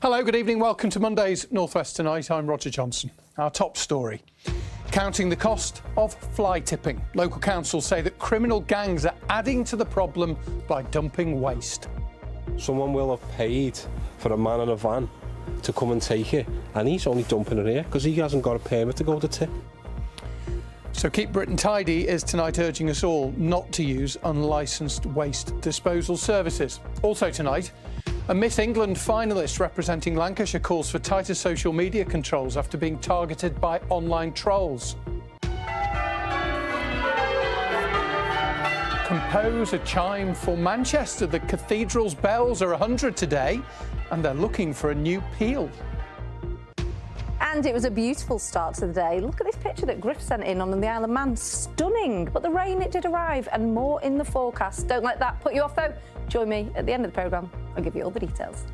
Hello, good evening. Welcome to Monday's North West Tonight. I'm Roger Johnson. Our top story. Counting the cost of fly tipping. Local councils say that criminal gangs are adding to the problem by dumping waste. Someone will have paid for a man in a van to come and take it, and he's only dumping it here because he hasn't got a permit to go to tip. So Keep Britain Tidy is tonight urging us all not to use unlicensed waste disposal services. Also tonight, a Miss England finalist representing Lancashire calls for tighter social media controls after being targeted by online trolls. Compose a chime for Manchester. The Cathedral's bells are 100 today, and they're looking for a new peal. And it was a beautiful start to the day. Look at this picture that Griff sent in on the Isle of Man. Stunning. But the rain, it did arrive, and more in the forecast. Don't let that put you off, though. Join me at the end of the programme. I'll give you all the details.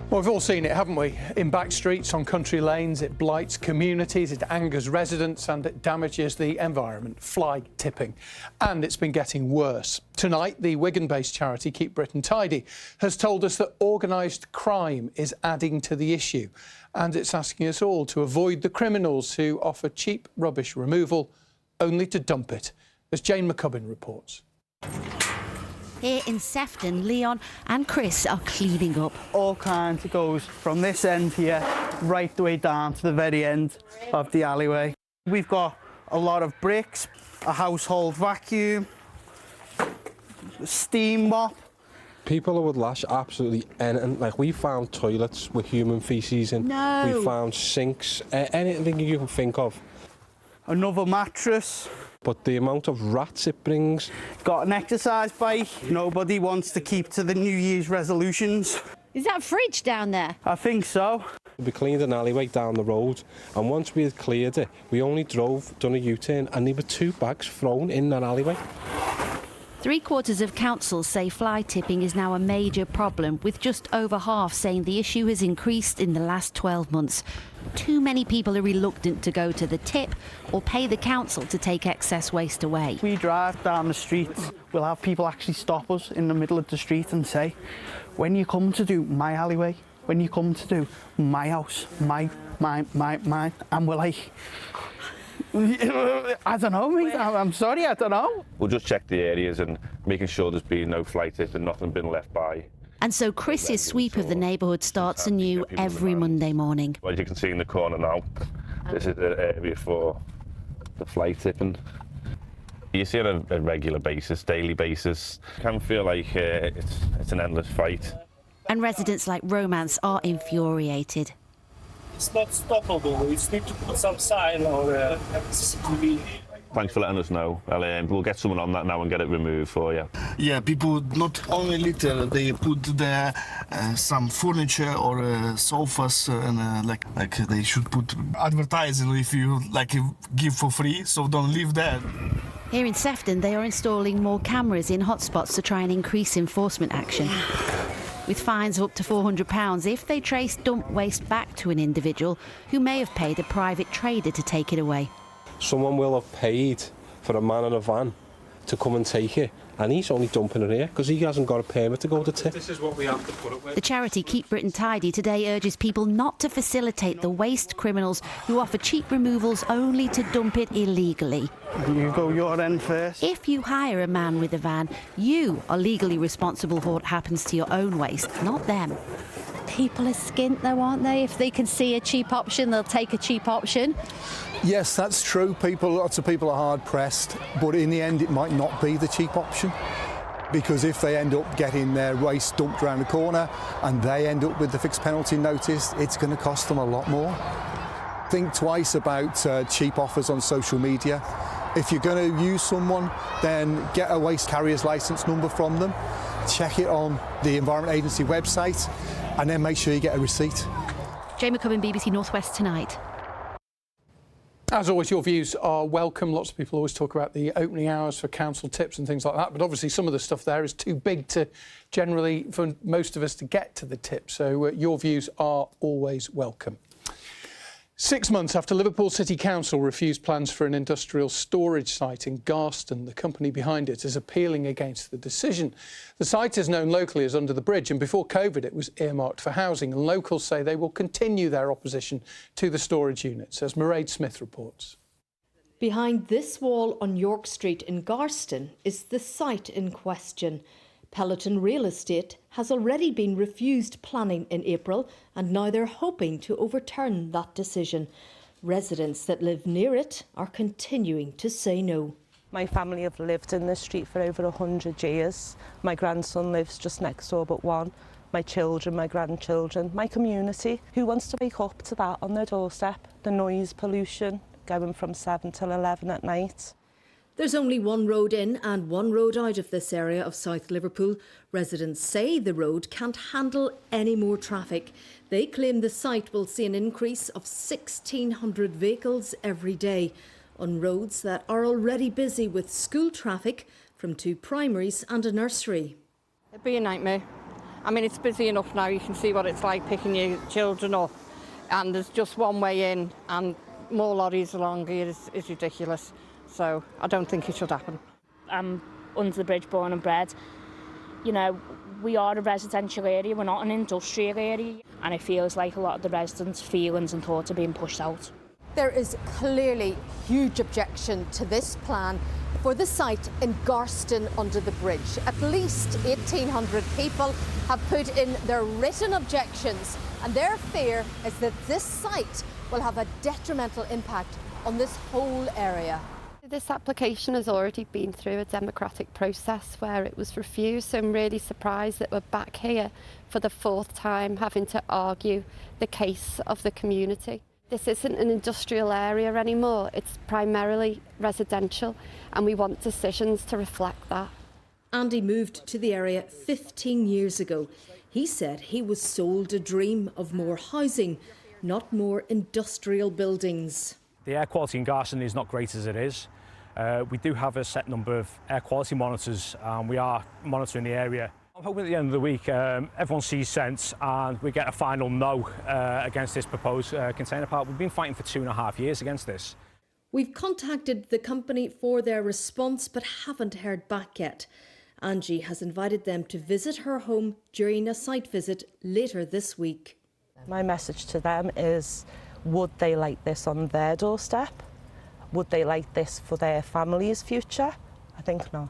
Well, we've all seen it, haven't we? In back streets, on country lanes, it blights communities, it angers residents and it damages the environment. Fly tipping. And it's been getting worse. Tonight, the Wigan-based charity Keep Britain Tidy has told us that organised crime is adding to the issue. And it's asking us all to avoid the criminals who offer cheap rubbish removal only to dump it, as Jane McCubbin reports. Here in Sefton, Leon and Chris are cleaning up. All kinds. It goes from this end here right the way down to the very end of the alleyway. We've got a lot of bricks, a household vacuum, a steam mop. People would lash absolutely anything. Like, we found toilets with human faeces in. No. We found sinks, anything you can think of. Another mattress. But the amount of rats it brings. Got an exercise bike. Nobody wants to keep to the New Year's resolutions. Is that a fridge down there? I think so. We cleaned an alleyway down the road, and once we had cleared it, we only done a U-turn, and there were 2 bags thrown in that alleyway. 3/4 of councils say fly tipping is now a major problem, with just over half saying the issue has increased in the last 12 months. Too many people are reluctant to go to the tip or pay the council to take excess waste away. We drive down the street, we'll have people actually stop us in the middle of the street and say, when you come to do my alleyway, when you come to do my house, mine, and we're like, I don't know, mate. I'm sorry, I don't know. We'll just check the areas and making sure there's been no fly tip and nothing been left by. And so Chris's sweep of the neighbourhood starts anew every Monday morning. As you can see in the corner now, this is the area for the fly tipping. You see on a regular basis, daily basis. It can feel like it's an endless fight. And residents like Romance are infuriated. It's not stoppable. You just need to put some sign or CCTV. Thanks for letting us know. We'll get someone on that now and get it removed for you. Yeah, people not only litter, they put there some furniture or sofas, and like they should put advertising if you give for free, so don't leave there. Here in Sefton, they are installing more cameras in hotspots to try and increase enforcement action, with fines of up to £400 if they trace dump waste back to an individual who may have paid a private trader to take it away. Someone will have paid for a man in a van to come and take it, and he's only dumping it here because he hasn't got a permit to go to tip. This is what we have to put up with. The charity Keep Britain Tidy today urges people not to facilitate the waste criminals who offer cheap removals only to dump it illegally. You go your end first. If you hire a man with a van, you are legally responsible for what happens to your own waste, not them. People are skint though, aren't they? If they can see a cheap option, they'll take a cheap option. Yes, that's true. Lots of people are hard pressed, but in the end it might not be the cheap option, because if they end up getting their waste dumped around the corner and they end up with the fixed penalty notice, it's going to cost them a lot more. Think twice about cheap offers on social media. If you're going to use someone, then get a waste carrier's licence number from them, check it on the Environment Agency website, and then make sure you get a receipt. Jane McCubbin, BBC North West Tonight. As always, your views are welcome. Lots of people always talk about the opening hours for council tips and things like that, but obviously some of the stuff there is too big to generally for most of us to get to the tip. So your views are always welcome. 6 months after Liverpool City Council refused plans for an industrial storage site in Garston, the company behind it is appealing against the decision. The site is known locally as Under the Bridge, and before COVID it was earmarked for housing, and locals say they will continue their opposition to the storage units, as Mairead Smith reports. Behind this wall on York Street in Garston is the site in question. Peloton Real Estate has already been refused planning in April, and now they're hoping to overturn that decision. Residents that live near it are continuing to say no. My family have lived in this street for over 100 years. My grandson lives just next door but one. My children, my grandchildren, my community. Who wants to wake up to that on their doorstep? The noise pollution going from 7 till 11 at night. There's only one road in and one road out of this area of South Liverpool. Residents say the road can't handle any more traffic. They claim the site will see an increase of 1,600 vehicles every day on roads that are already busy with school traffic from 2 primaries and a nursery. It'd be a nightmare. I mean, it's busy enough now. You can see what it's like picking your children up, and there's just one way in, and more lorries along here is ridiculous. So I don't think it should happen. I'm under the bridge born and bred. You know, we are a residential area, we're not an industrial area, and it feels like a lot of the residents' feelings and thoughts are being pushed out. There is clearly huge objection to this plan for the site in Garston under the bridge. At least 1,800 people have put in their written objections, and their fear is that this site will have a detrimental impact on this whole area. This application has already been through a democratic process where it was refused, so I'm really surprised that we're back here for the 4th time having to argue the case of the community. This isn't an industrial area anymore, it's primarily residential, and we want decisions to reflect that. Andy moved to the area 15 years ago. He said he was sold a dream of more housing, not more industrial buildings. The air quality in Garston is not great as it is. We do have a set number of air quality monitors, and we are monitoring the area. I'm hoping at the end of the week everyone sees sense and we get a final no against this proposed container park. We've been fighting for 2.5 years against this. We've contacted the company for their response but haven't heard back yet. Angie has invited them to visit her home during a site visit later this week. My message to them is, would they like this on their doorstep? Would they like this for their family's future? I think not.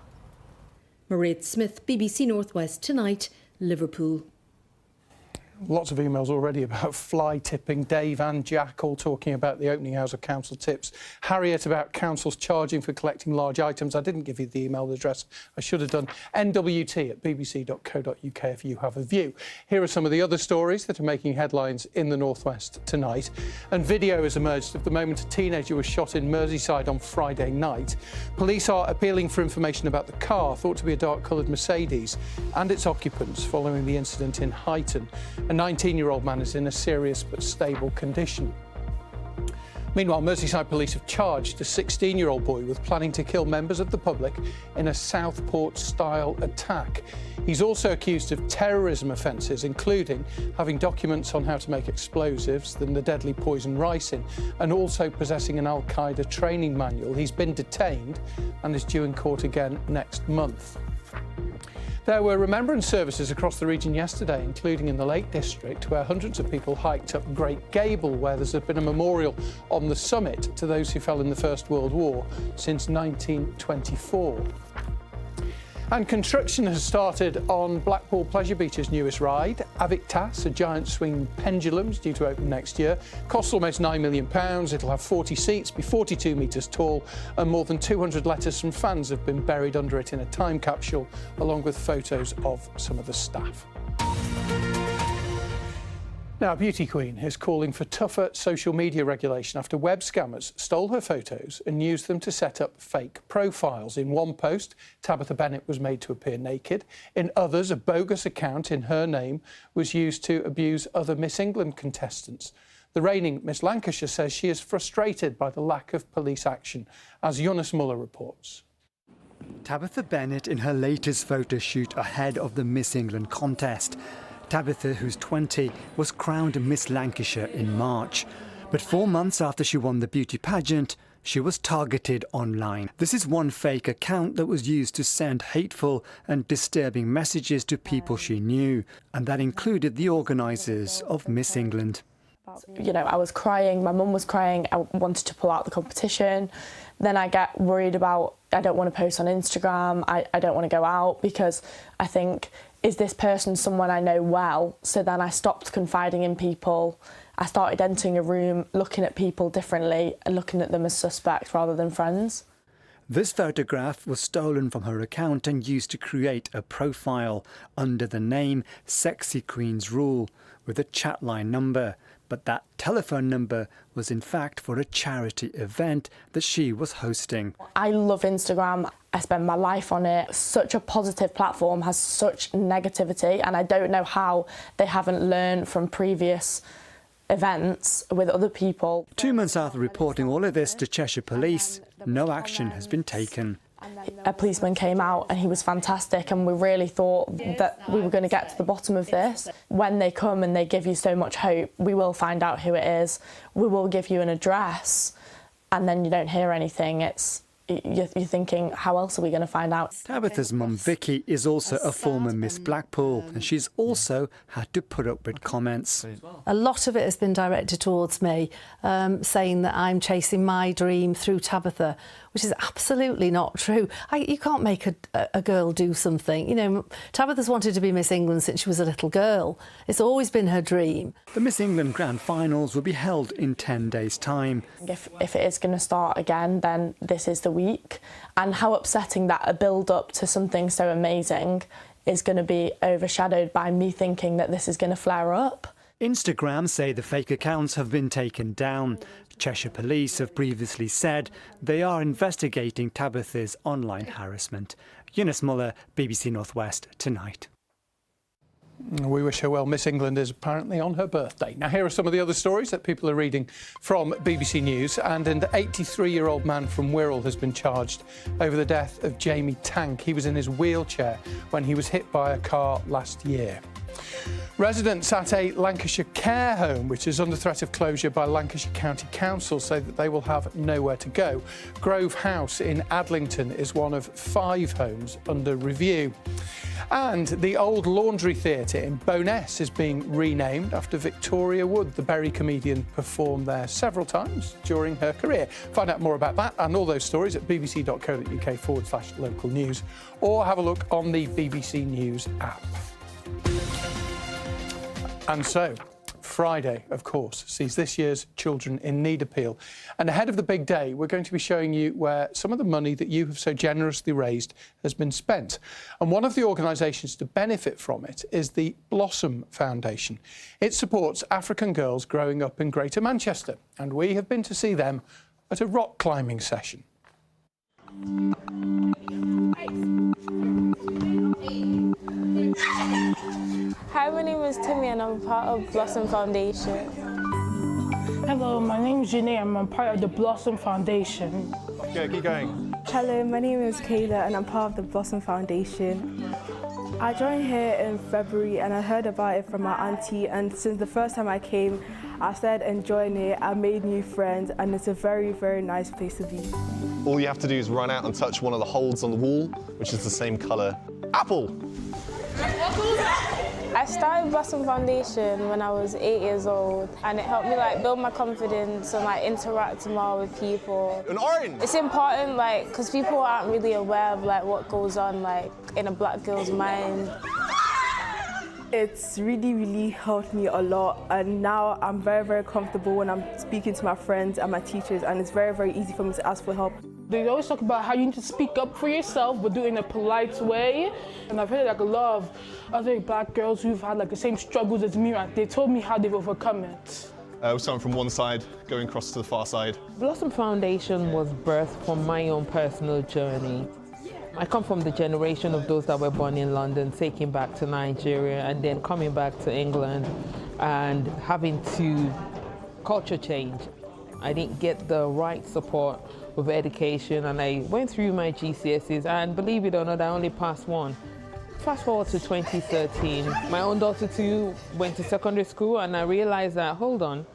Mairead Smith, BBC Northwest Tonight, Liverpool. Lots of emails already about fly tipping. Dave and Jack all talking about the opening hours of council tips. Harriet about councils charging for collecting large items. I didn't give you the email address. I should have done. nwt@bbc.co.uk if you have a view. Here are some of the other stories that are making headlines in the Northwest tonight. And video has emerged of the moment a teenager was shot in Merseyside on Friday night. Police are appealing for information about the car, thought to be a dark-coloured Mercedes, and its occupants following the incident in Huyton. A 19-year-old man is in a serious but stable condition. Meanwhile, Merseyside police have charged a 16-year-old boy with planning to kill members of the public in a Southport-style attack. He's also accused of terrorism offences, including having documents on how to make explosives, then the deadly poison ricin, and also possessing an Al-Qaeda training manual. He's been detained and is due in court again next month. There were remembrance services across the region yesterday, including in the Lake District, where hundreds of people hiked up Great Gable, where there's been a memorial on the summit to those who fell in the First World War since 1924. And construction has started on Blackpool Pleasure Beach's newest ride, Avictas, a giant swing pendulum, is due to open next year. Costs almost £9 million. It'll have 40 seats, be 42 metres tall, and more than 200 letters from fans have been buried under it in a time capsule, along with photos of some of the staff. Now, a beauty queen is calling for tougher social media regulation after web scammers stole her photos and used them to set up fake profiles. In one post, Tabitha Bennett was made to appear naked. In others, a bogus account in her name was used to abuse other Miss England contestants. The reigning Miss Lancashire says she is frustrated by the lack of police action, as Jonas Muller reports. Tabitha Bennett in her latest photo shoot ahead of the Miss England contest. Tabitha, who's 20, was crowned Miss Lancashire in March. But 4 months after she won the beauty pageant, she was targeted online. This is one fake account that was used to send hateful and disturbing messages to people she knew, and that included the organisers of Miss England. You know, I was crying, my mum was crying, I wanted to pull out the competition. Then I get worried about, I don't want to post on Instagram, I don't want to go out because I think, is this person someone I know well? So then I stopped confiding in people. I started entering a room, looking at people differently and looking at them as suspects rather than friends. This photograph was stolen from her account and used to create a profile under the name Sexy Queen's Rule with a chatline number. But that telephone number was in fact for a charity event that she was hosting. I love Instagram. I spend my life on it. Such a positive platform has such negativity, and I don't know how they haven't learned from previous events with other people. 2 months after reporting all of this to Cheshire Police, no action has been taken. A policeman came out and he was fantastic, and we really thought that we were going to get to the bottom of this. When they come and they give you so much hope, we will find out who it is, we will give you an address, and then you don't hear anything. You're thinking, how else are we going to find out? Tabitha's mum Vicky is also a former Miss Blackpool, and she's also had to put up with comments. A lot of it has been directed towards me, saying that I'm chasing my dream through Tabitha, which is absolutely not true. You can't make a girl do something. You know, Tabitha's wanted to be Miss England since she was a little girl. It's always been her dream. The Miss England Grand Finals will be held in 10 days' time. If it is going to start again, then this is the week. And how upsetting that a build-up to something so amazing is going to be overshadowed by me thinking that this is going to flare up. Instagram say the fake accounts have been taken down. Cheshire Police have previously said they are investigating Tabitha's online harassment. Eunice Muller, BBC North West Tonight. We wish her well. Miss England is apparently on her birthday. Now, here are some of the other stories that people are reading from BBC News. And an 83-year-old man from Wirral has been charged over the death of Jamie Tank. He was in his wheelchair when he was hit by a car last year. Residents at a Lancashire care home, which is under threat of closure by Lancashire County Council, say that they will have nowhere to go. Grove House in Adlington is one of 5 homes under review. And the old Laundry Theatre in Bowness is being renamed after Victoria Wood. The Bury comedian performed there several times during her career. Find out more about that and all those stories at bbc.co.uk/local news, or have a look on the BBC News app. And so, Friday, of course, sees this year's Children in Need appeal. And ahead of the big day, we're going to be showing you where some of the money that you have so generously raised has been spent. And one of the organisations to benefit from it is the Blossom Foundation. It supports African girls growing up in Greater Manchester. And we have been to see them at a rock climbing session. Hi, my name is Timmy and I'm part of Blossom Foundation. Hello, my name is Janae and I'm part of the Blossom Foundation. Okay, keep going. Hello, my name is Kayla and I'm part of the Blossom Foundation. I joined here in February and I heard about it from my auntie, and since the first time I came, I started enjoying it. I made new friends and it's a very, very nice place to be. All you have to do is run out and touch one of the holes on the wall, which is the same colour. Apple! I started Blossom Foundation when I was 8 years old, and it helped me build my confidence and interact more with people. An orange! It's important because people aren't really aware of what goes on in a black girl's mind. It's really, really helped me a lot, and now I'm very, very comfortable when I'm speaking to my friends and my teachers, and it's very, very easy for me to ask for help. They always talk about how you need to speak up for yourself, but do it in a polite way. And I've heard a lot of other black girls who've had the same struggles as me, and they told me how they've overcome it. We're starting from one side, going across to the far side. Blossom Foundation was birthed from my own personal journey. I come from the generation of those that were born in London, taking back to Nigeria, and then coming back to England and having to culture change. I didn't get the right support with education, and I went through my GCSEs, and believe it or not, I only passed one. Fast forward to 2013, my own daughter too went to secondary school, and I realized that, hold on,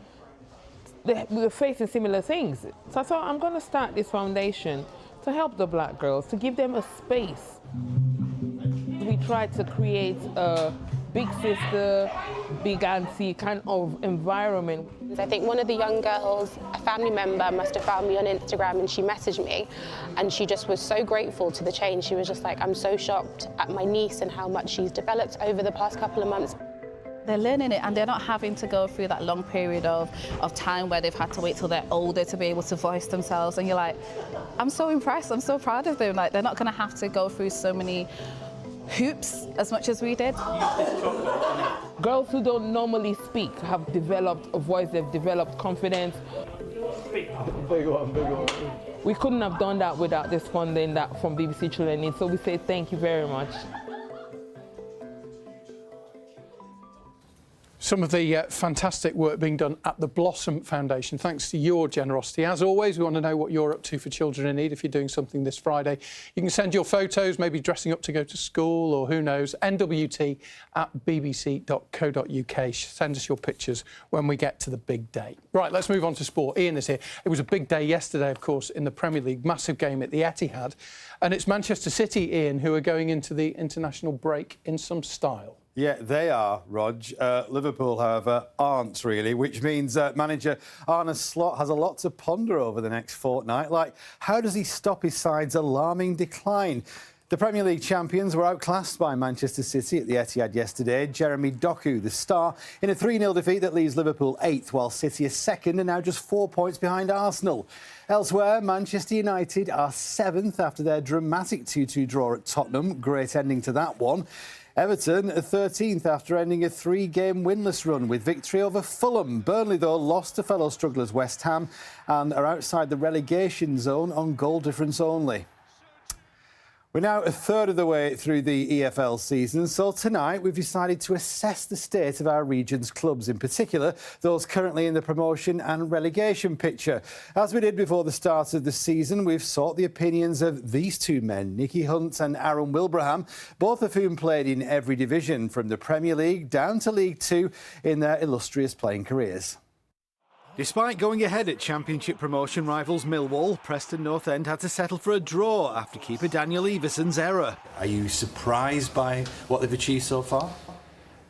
we were facing similar things. So I thought, I'm going to start this foundation to help the black girls, to give them a space. We tried to create a big sister, big auntie kind of environment. I think one of the young girls, a family member, must have found me on Instagram, and she messaged me, and she just was so grateful to the change. She was just like, I'm so shocked at my niece and how much she's developed over the past couple of months. They're learning it, and they're not having to go through that long period of time where they've had to wait till they're older to be able to voice themselves. And you're like, I'm so impressed, I'm so proud of them. Like, they're not going to have to go through so many hoops as much as we did. Girls who don't normally speak have developed a voice, they've developed confidence. Big one, big one. We couldn't have done that without this funding that from BBC Children Need, so we say thank you very much. Some of the fantastic work being done at the Blossom Foundation, thanks to your generosity. As always, we want to know what you're up to for Children in Need. If you're doing something this Friday, you can send your photos, maybe dressing up to go to school, or who knows, nwt@bbc.co.uk. Send us your pictures when we get to the big day. Right, let's move on to sport. Ian is here. It was a big day yesterday, of course, in the Premier League. Massive game at the Etihad. And it's Manchester City, Ian, who are going into the international break in some style. Yeah, they are, Rog. Liverpool, however, aren't really, which means manager Arne Slot has a lot to ponder over the next fortnight. Like, how does he stop his side's alarming decline? The Premier League champions were outclassed by Manchester City at the Etihad yesterday. Jeremy Doku, the star, in a 3-0 defeat that leaves Liverpool 8th, while City are 2nd and now just 4 points behind Arsenal. Elsewhere, Manchester United are 7th after their dramatic 2-2 draw at Tottenham. Great ending to that one. Everton are 13th after ending a 3-game winless run with victory over Fulham. Burnley, though, lost to fellow strugglers West Ham and are outside the relegation zone on goal difference only. We're now a third of the way through the EFL season, so tonight we've decided to assess the state of our region's clubs, in particular those currently in the promotion and relegation picture. As we did before the start of the season, we've sought the opinions of these two men, Nicky Hunt and Aaron Wilbraham, both of whom played in every division, from the Premier League down to League Two, in their illustrious playing careers. Despite going ahead at Championship promotion rivals Millwall, Preston North End had to settle for a draw after keeper Daniel Everson's error. Are you surprised by what they've achieved so far?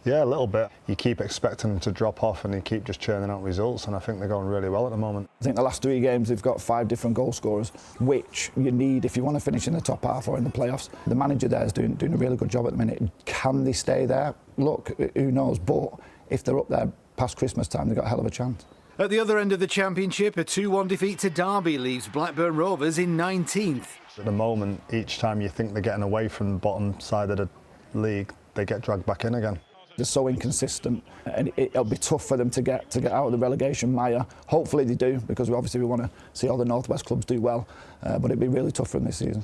Yeah, a little bit. You keep expecting them to drop off and they keep just churning out results, and I think they're going really well at the moment. I think the last 3 games they've got 5 different goal scorers, which you need if you want to finish in the top half or in the playoffs. The manager there is doing a really good job at the minute. Can they stay there? Look, who knows, but if they're up there past Christmas time, they've got a hell of a chance. At the other end of the Championship, a 2-1 defeat to Derby leaves Blackburn Rovers in 19th. At the moment, each time you think they're getting away from the bottom side of the league, they get dragged back in again. They're so inconsistent, and it'll be tough for them to get out of the relegation mire. Hopefully they do, because we want to see all the North West clubs do well, but it'll be really tough for them this season.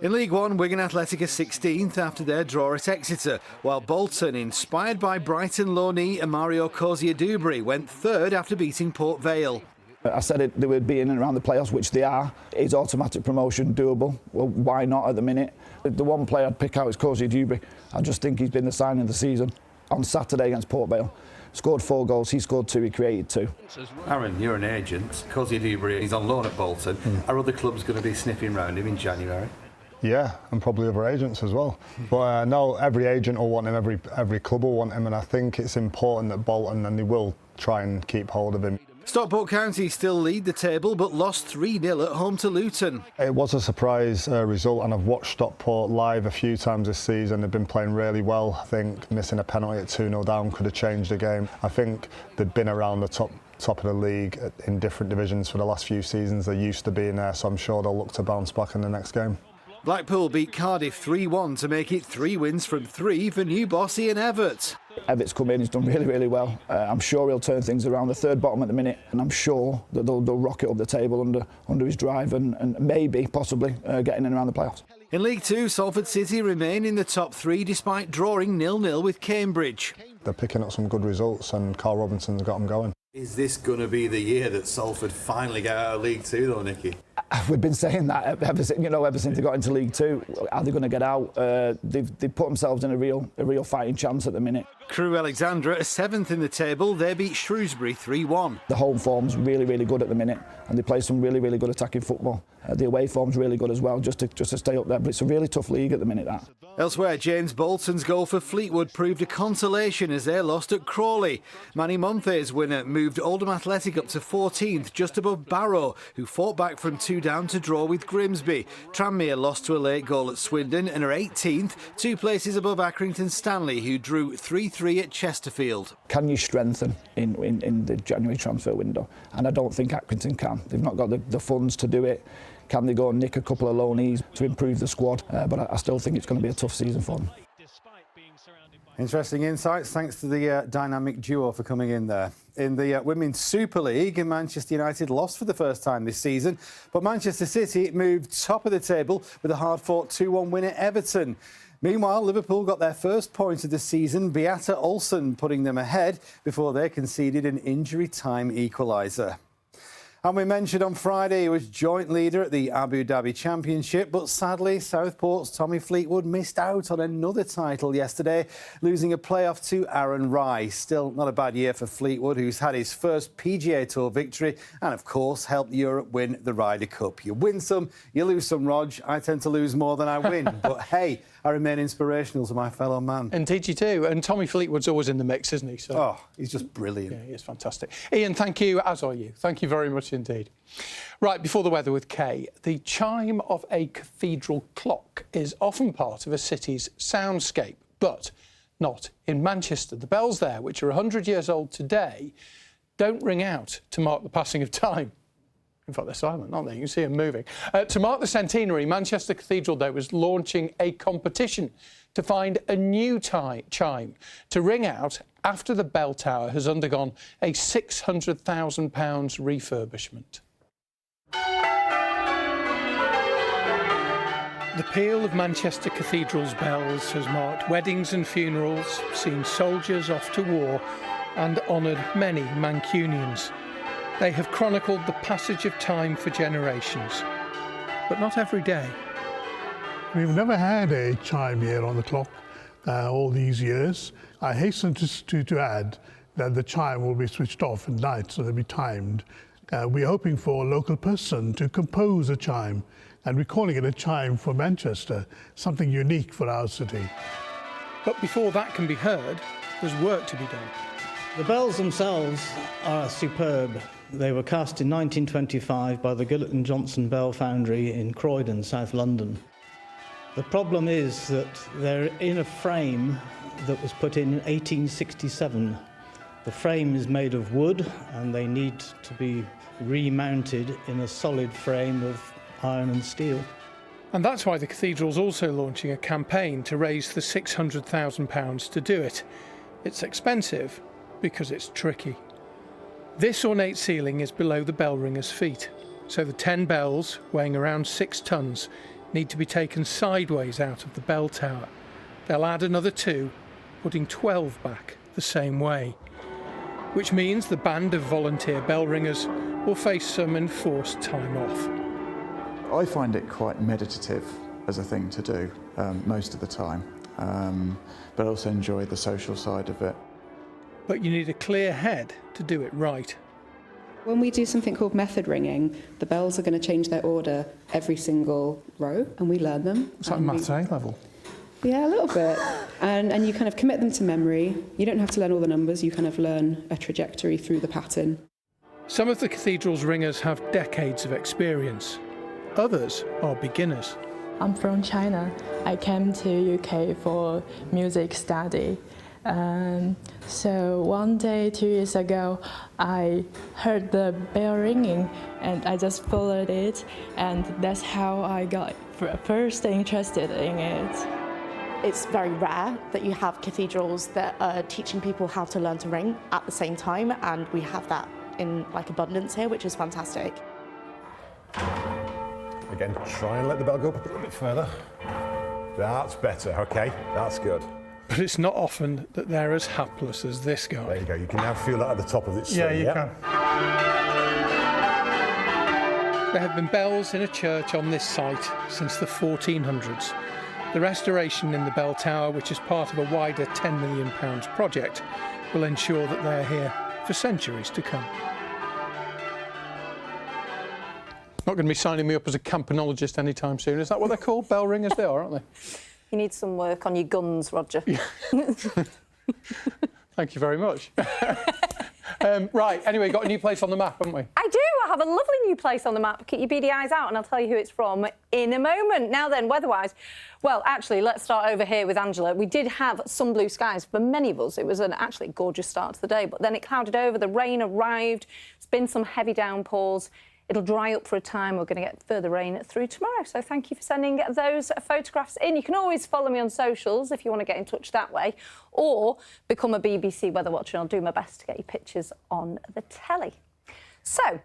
In League One, Wigan Athletic are 16th after their draw at Exeter, while Bolton, inspired by Brighton loanee Mario Cozier-Dubry, went 3rd after beating Port Vale. I said they would be in and around the playoffs, which they are. Is automatic promotion doable? Well, why not at the minute? The one player I'd pick out is Cozier-Dubry. I just think he's been the sign of the season. On Saturday against Port Vale, scored 4 goals, he scored 2, he created 2. Aaron, you're an agent. Cozier-Dubry, he's on loan at Bolton. Are other clubs going to be sniffing round him in January? Yeah, and probably other agents as well. But no, every agent will want him, every club will want him, and I think it's important that Bolton, and they will try and keep hold of him. Stockport County still lead the table, but lost 3-0 at home to Luton. It was a surprise result, and I've watched Stockport live a few times this season. They've been playing really well. I think missing a penalty at 2-0 down could have changed the game. I think they've been around the top of the league in different divisions for the last few seasons. They're used to being there, so I'm sure they'll look to bounce back in the next game. Blackpool beat Cardiff 3-1 to make it 3 wins from 3 for new boss Ian Evatt. Evatt's come in, he's done really, really well. I'm sure he'll turn things around. The 3rd bottom at the minute, and I'm sure that they'll rocket up the table under his drive and maybe, possibly, getting in around the playoffs. In League Two, Salford City remain in the top 3 despite drawing 0-0 with Cambridge. They're picking up some good results, and Carl Robinson's got them going. Is this going to be the year that Salford finally get out of League Two, though, Nicky? We've been saying that ever since they got into League Two. Are they going to get out? They've put themselves in a real fighting chance at the minute. Crewe Alexandra are 7th in the table. They beat Shrewsbury 3-1. The home form's really, really good at the minute, and they play some really, really good attacking football. The away form's really good as well, just to stay up there. But it's a really tough league at the minute, that. Elsewhere, James Bolton's goal for Fleetwood proved a consolation as they lost at Crawley. Manny Monthe's winner moved Oldham Athletic up to 14th, just above Barrow, who fought back from 2 down to draw with Grimsby. Tranmere lost to a late goal at Swindon and are 18th, 2 places above Accrington Stanley, who drew 3-3 at Chesterfield. Can you strengthen in the January transfer window? And I don't think Accrington can. They've not got the funds to do it. Can they go and nick a couple of loanees to improve the squad? But I still think it's going to be a tough season for them. Interesting insights. Thanks to the dynamic duo for coming in there. In the Women's Super League, Manchester United lost for the first time this season, but Manchester City moved top of the table with a hard-fought 2-1 win at Everton. Meanwhile, Liverpool got their first point of the season, Beata Olsen putting them ahead before they conceded an injury-time equaliser. And we mentioned on Friday he was joint leader at the Abu Dhabi Championship, but sadly Southport's Tommy Fleetwood missed out on another title yesterday, losing a playoff to Aaron Rai. Still not a bad year for Fleetwood, who's had his first PGA Tour victory and, of course, helped Europe win the Ryder Cup. You win some, you lose some, Rog. I tend to lose more than I win, but hey, I remain inspirational to my fellow man. Indeed you do. And Tommy Fleetwood's always in the mix, isn't he? So, oh, he's just brilliant. Yeah, he is fantastic. Ian, thank you, as are you. Thank you very much indeed. Right, before the weather with Kay, the chime of a cathedral clock is often part of a city's soundscape, but not in Manchester. The bells there, which are 100 years old today, don't ring out to mark the passing of time. In fact, they're silent, aren't they? You can see them moving. To mark the centenary, Manchester Cathedral Day was launching a competition to find a new chime to ring out after the bell tower has undergone a £600,000 refurbishment. The peal of Manchester Cathedral's bells has marked weddings and funerals, seen soldiers off to war and honoured many Mancunians. They have chronicled the passage of time for generations, but not every day. We've never had a chime here on the clock all these years. I hasten to add that the chime will be switched off at night, so they'll be timed. We're hoping for a local person to compose a chime, and we're calling it a chime for Manchester, something unique for our city. But before that can be heard, there's work to be done. The bells themselves are superb. They were cast in 1925 by the Gillett and Johnson Bell Foundry in Croydon, South London. The problem is that they're in a frame that was put in 1867. The frame is made of wood and they need to be remounted in a solid frame of iron and steel. And that's why the cathedral's also launching a campaign to raise the £600,000 to do it. It's expensive because it's tricky. This ornate ceiling is below the bell ringer's feet, so the 10 bells, weighing around 6 tonnes, need to be taken sideways out of the bell tower. They'll add another 2, putting 12 back the same way, which means the band of volunteer bell ringers will face some enforced time off. I find it quite meditative as a thing to do most of the time, but I also enjoy the social side of it. But you need a clear head to do it right. When we do something called method ringing, the bells are going to change their order every single row, and we learn them. It's like Maths A level. Yeah, a little bit. And you kind of commit them to memory. You don't have to learn all the numbers, you kind of learn a trajectory through the pattern. Some of the cathedral's ringers have decades of experience. Others are beginners. I'm from China. I came to UK for music study. So one day, 2 years ago, I heard the bell ringing and I just followed it, and that's how I got first interested in it. It's very rare that you have cathedrals that are teaching people how to learn to ring at the same time, and we have that in abundance here, which is fantastic. Again, try and let the bell go up a little bit further. That's better, okay, that's good. But it's not often that they're as hapless as this guy. There you go, you can now feel that at the top of its swing. Yeah, you can. There have been bells in a church on this site since the 1400s. The restoration in the bell tower, which is part of a wider £10 million project, will ensure that they're here for centuries to come. Not going to be signing me up as a campanologist anytime soon. Is that what they're called? Bell ringers they are, aren't they? You need some work on your guns, Roger. Thank you very much. Right, anyway, got a new place on the map, haven't we? I do. I have a lovely new place on the map. Keep your beady eyes out and I'll tell you who it's from in a moment. Now then, weather-wise, well, actually, let's start over here with Angela. We did have some blue skies for many of us. It was an actually gorgeous start to the day, but then it clouded over. The rain arrived. There's been some heavy downpours. It'll dry up for a time. We're going to get further rain through tomorrow. So thank you for sending those photographs in. You can always follow me on socials if you want to get in touch that way, or become a BBC Weather Watcher, and I'll do my best to get you pictures on the telly. So,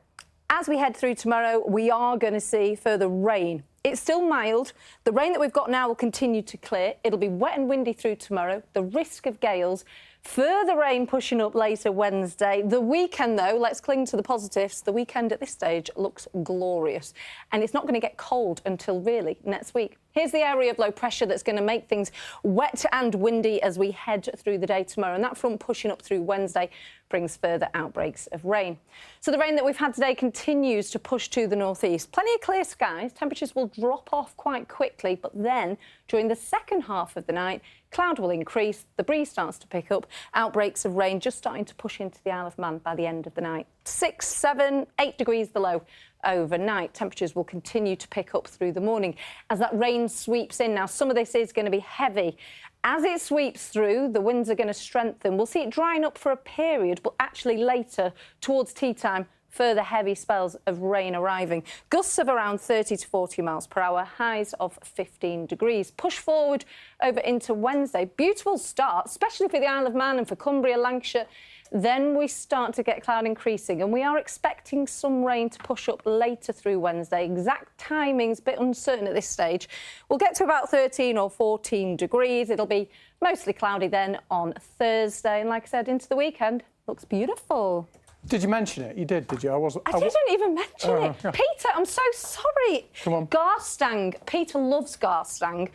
as we head through tomorrow, we are going to see further rain. It's still mild. The rain that we've got now will continue to clear. It'll be wet and windy through tomorrow. The risk of gales. Further rain pushing up later Wednesday. The weekend, though, let's cling to the positives. The weekend at this stage looks glorious. And it's not going to get cold until really next week. Here's the area of low pressure that's going to make things wet and windy as we head through the day tomorrow. And that front pushing up through Wednesday brings further outbreaks of rain. So the rain that we've had today continues to push to the northeast. Plenty of clear skies. Temperatures will drop off quite quickly, but then during the second half of the night, cloud will increase, the breeze starts to pick up, outbreaks of rain just starting to push into the Isle of Man by the end of the night. 6, 7, 8 degrees the low overnight. Temperatures will continue to pick up through the morning as that rain sweeps in. Now, some of this is going to be heavy. As it sweeps through, the winds are going to strengthen. We'll see it drying up for a period, but actually later, towards tea time, further heavy spells of rain arriving. Gusts of around 30 to 40 miles per hour, highs of 15 degrees. Push forward over into Wednesday. Beautiful start, especially for the Isle of Man and for Cumbria, Lancashire. Then we start to get cloud increasing, and we are expecting some rain to push up later through Wednesday. Exact timing's a bit uncertain at this stage. We'll get to about 13 or 14 degrees. It'll be mostly cloudy then on Thursday. And like I said, into the weekend, looks beautiful. Did you mention it? You did you? I didn't even mention it. Yeah. Peter, I'm so sorry. Come on. Garstang. Peter loves Garstang.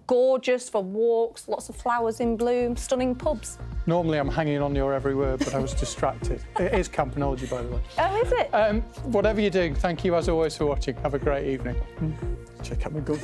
Gorgeous for walks, lots of flowers in bloom, stunning pubs. Normally I'm hanging on your every word, but I was distracted. It is campanology, by the way. Oh, is it? Whatever you do, thank you as always for watching. Have a great evening. Check out my gun.